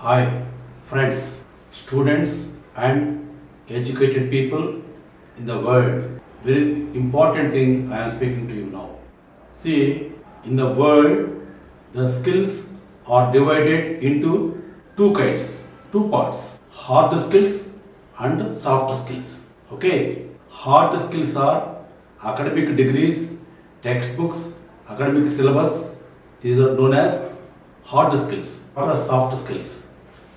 Hi, friends, students, and educated people in the world. Very important thing I am speaking to you now. See, in the world, the skills are divided into two kinds, two parts: hard skills and soft skills. Okay, hard skills are academic degrees, textbooks, academic syllabus. These are known as hard skills or soft skills.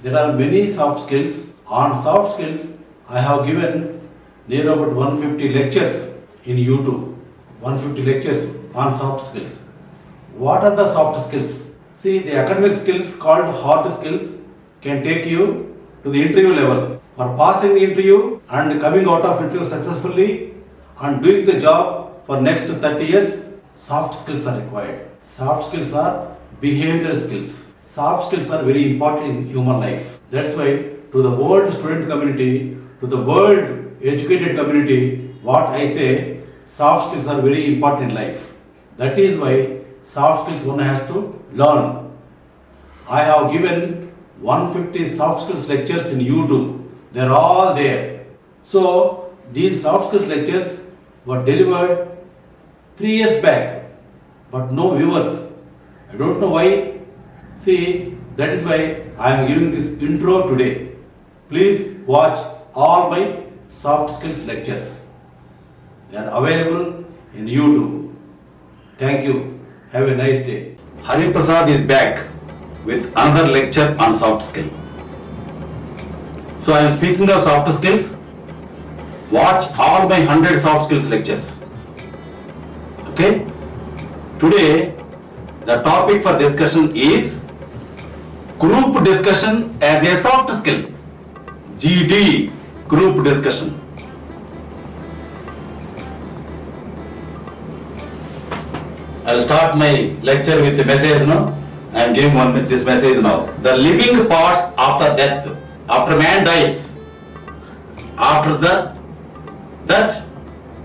There are many soft skills. On soft skills, I have given near about 150 lectures in YouTube. 150 lectures on soft skills. What are the soft skills? See, the academic skills called hard skills can take you to the interview level. For passing the interview and coming out of interview successfully and doing the job for next 30 years, soft skills are required. Soft skills are behavioral skills. Soft skills are very important in human life. That's why to the world student community, to the world educated community, what I say, soft skills are very important in life. That is why soft skills one has to learn. I have given 150 soft skills lectures in YouTube. They're all there. So these soft skills lectures were delivered 3 years back, but no viewers. I don't know why. See, that is why I am giving this intro today. Please watch all my soft skills lectures. They are available in YouTube. Thank you. Have a nice day. Hariprasad is back with another lecture on soft skill. So I am speaking of soft skills. Watch all my 100 soft skills lectures. Okay? Today, the topic for discussion is group discussion as a soft skill. GD, group discussion. I'll start my lecture with the message now. I am giving this message now. The living parts after death, after man dies, after that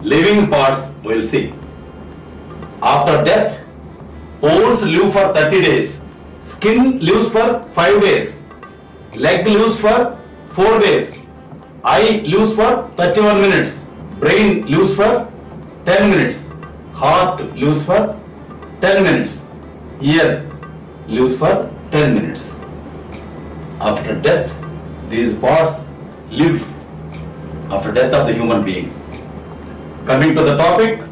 living parts we'll see. After death, bones live for 30 days, skin lives for 5 days, leg lives for 4 days, eye lives for 31 minutes, brain lives for 10 minutes, heart lives for 10 minutes, ear lives for 10 minutes. After death, these parts live after death of the human being. Coming to the topic,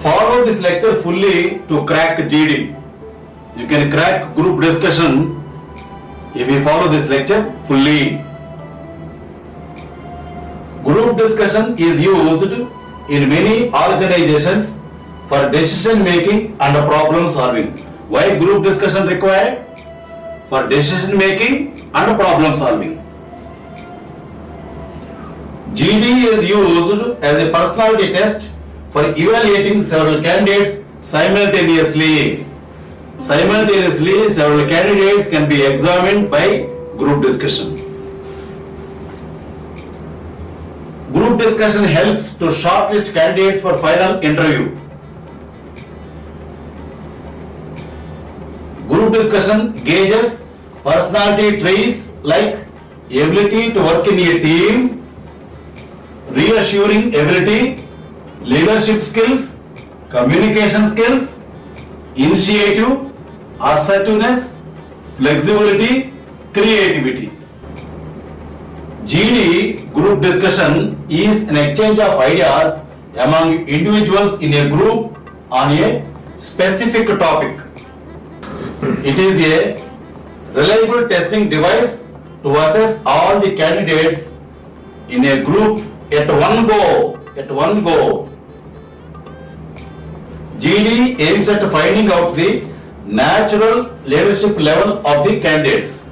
follow this lecture fully to crack GD. You can crack group discussion if you follow this lecture fully. Group discussion is used in many organizations for decision making and problem solving. Why group discussion required? For decision making and problem solving. GD is used as a personality test for evaluating several candidates simultaneously. Simultaneously, several candidates can be examined by group discussion. Group discussion helps to shortlist candidates for final interview. Group discussion gauges personality traits like ability to work in a team, reassuring ability, leadership skills, communication skills, initiative, assertiveness, flexibility, creativity. GD, group discussion, is an exchange of ideas among individuals in a group on a specific topic. It is a reliable testing device to assess all the candidates in a group at one go. GD aims at finding out the natural leadership level of the candidates.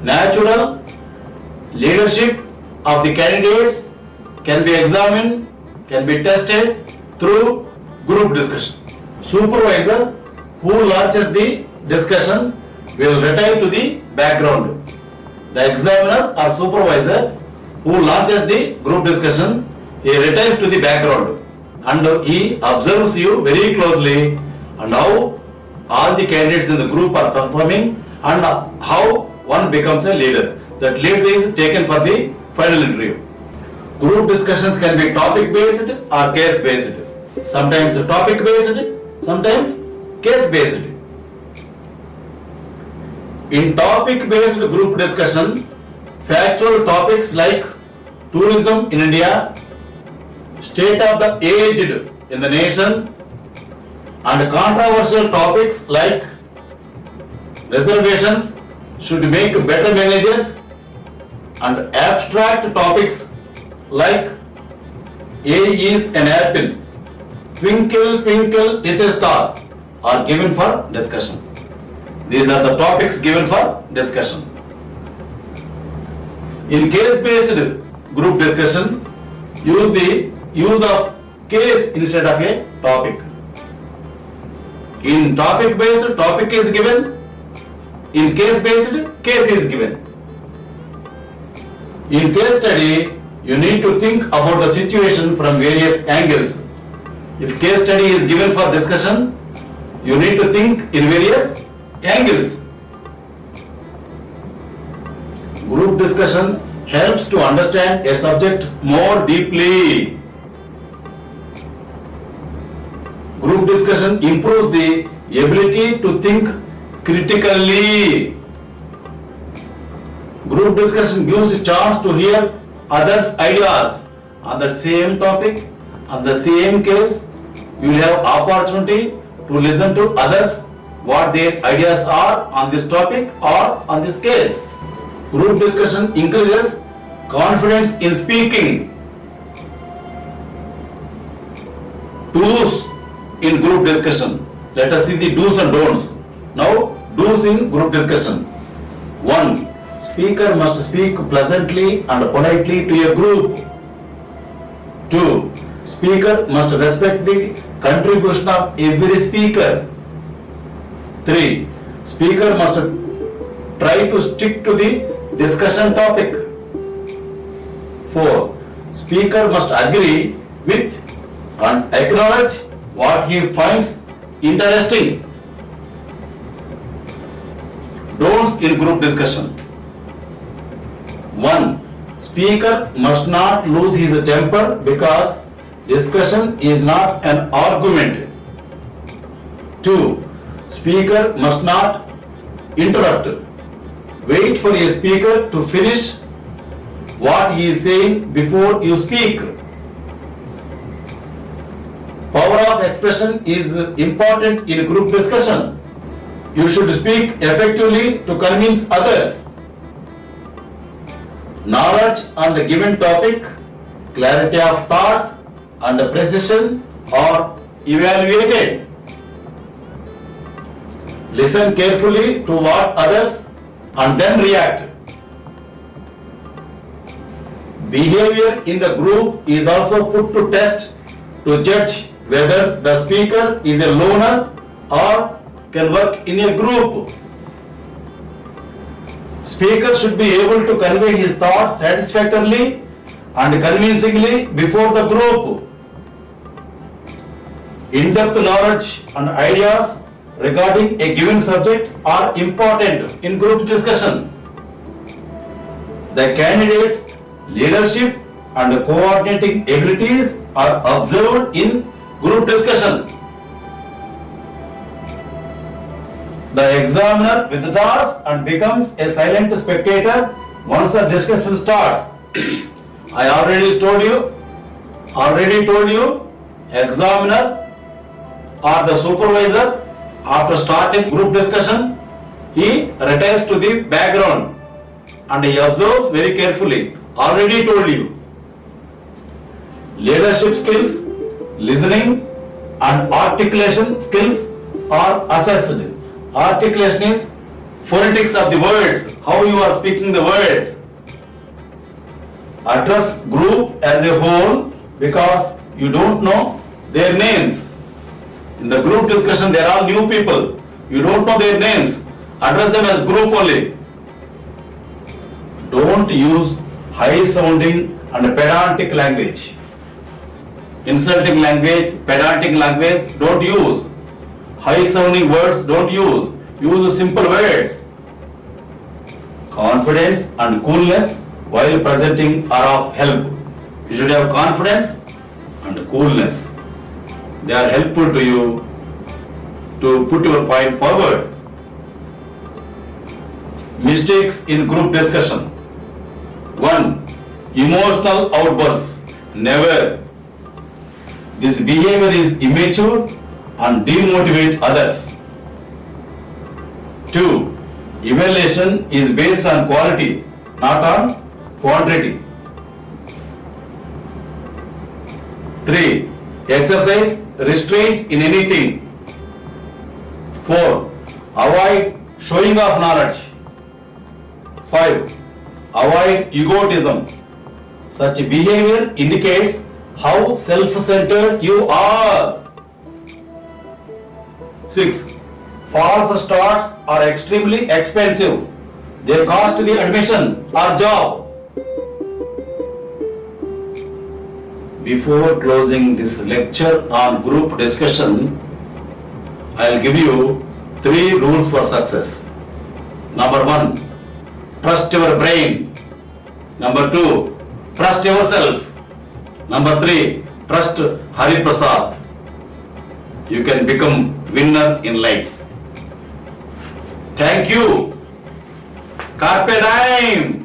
Natural leadership of the candidates can be examined, can be tested through group discussion. Supervisor who launches the discussion will retire to the background. The examiner or supervisor who launches the group discussion, he retires to the background and he observes you very closely and how all the candidates in the group are performing and how one becomes a leader. That lead is taken for the final interview. Group discussions can be topic based or case based. Sometimes topic based, sometimes case based. In topic based group discussion, factual topics like tourism in India, state of the aged in the nation, and controversial topics like reservations should make better managers, and abstract topics like A is an apple, twinkle twinkle little star are given for discussion. These are the topics given for discussion. In case-based group discussion, use the use of case instead of a topic. In topic-based, topic is given. In case-based, case is given. In case study, you need to think about the situation from various angles. If case study is given for discussion, you need to think in various angles. Group discussion helps to understand a subject more deeply. Group discussion improves the ability to think critically. Group discussion gives a chance to hear others' ideas on the same topic, on the same case. You will have opportunity to listen to others, what their ideas are on this topic or on this case. Group discussion increases confidence in speaking. Do's in group discussion. Let us see the do's and don'ts. Now, do's in group discussion. 1. Speaker must speak pleasantly and politely to a group. 2. Speaker must respect the contribution of every speaker. 3. Speaker must try to stick to the discussion topic. 4. Speaker must agree with and acknowledge what he finds interesting. Don'ts in group discussion. 1. Speaker must not lose his temper because discussion is not an argument. 2. Speaker must not interrupt. Wait for a speaker to finish what he is saying before you speak. Power of expression is important in group discussion. You should speak effectively to convince others. Knowledge on the given topic, clarity of thoughts, and precision are evaluated. Listen carefully to what others and then react. Behavior in the group is also put to test to judge whether the speaker is a loner or can work in a group. Speaker should be able to convey his thoughts satisfactorily and convincingly before the group. In-depth knowledge and ideas regarding a given subject are important in group discussion. The candidate's leadership and coordinating abilities are observed in group discussion. The examiner withdraws and becomes a silent spectator once the discussion starts. I already told you, examiner or the supervisor, after starting group discussion, he retires to the background and he observes very carefully. Already told you. Leadership skills, listening and articulation skills are assessed. Articulation is phonetics of the words, how you are speaking the words. Address group as a whole because you don't know their names. In the group discussion, there are new people. You don't know their names. Address them as group only. Don't use high sounding and pedantic language. Insulting language, pedantic language, don't use. High sounding words, don't use. Use simple words. Confidence and coolness while presenting are of help. You should have confidence and coolness. They are helpful to you to put your point forward. Mistakes in group discussion. 1. Emotional outbursts. Never. This behavior is immature and demotivate others. 2. Evaluation is based on quality, not on quantity. 3. Exercise restraint in anything. 4. Avoid showing off knowledge. 5. Avoid egotism. Such behavior indicates how self-centered you are. 6. False starts are extremely expensive. They cost the admission or job. Before closing this lecture on group discussion, I'll give you 3 rules for success. Number 1, trust your brain. Number 2, trust yourself. Number 3, trust Hariprasad. You can become winner in life. Thank you. Carpe diem.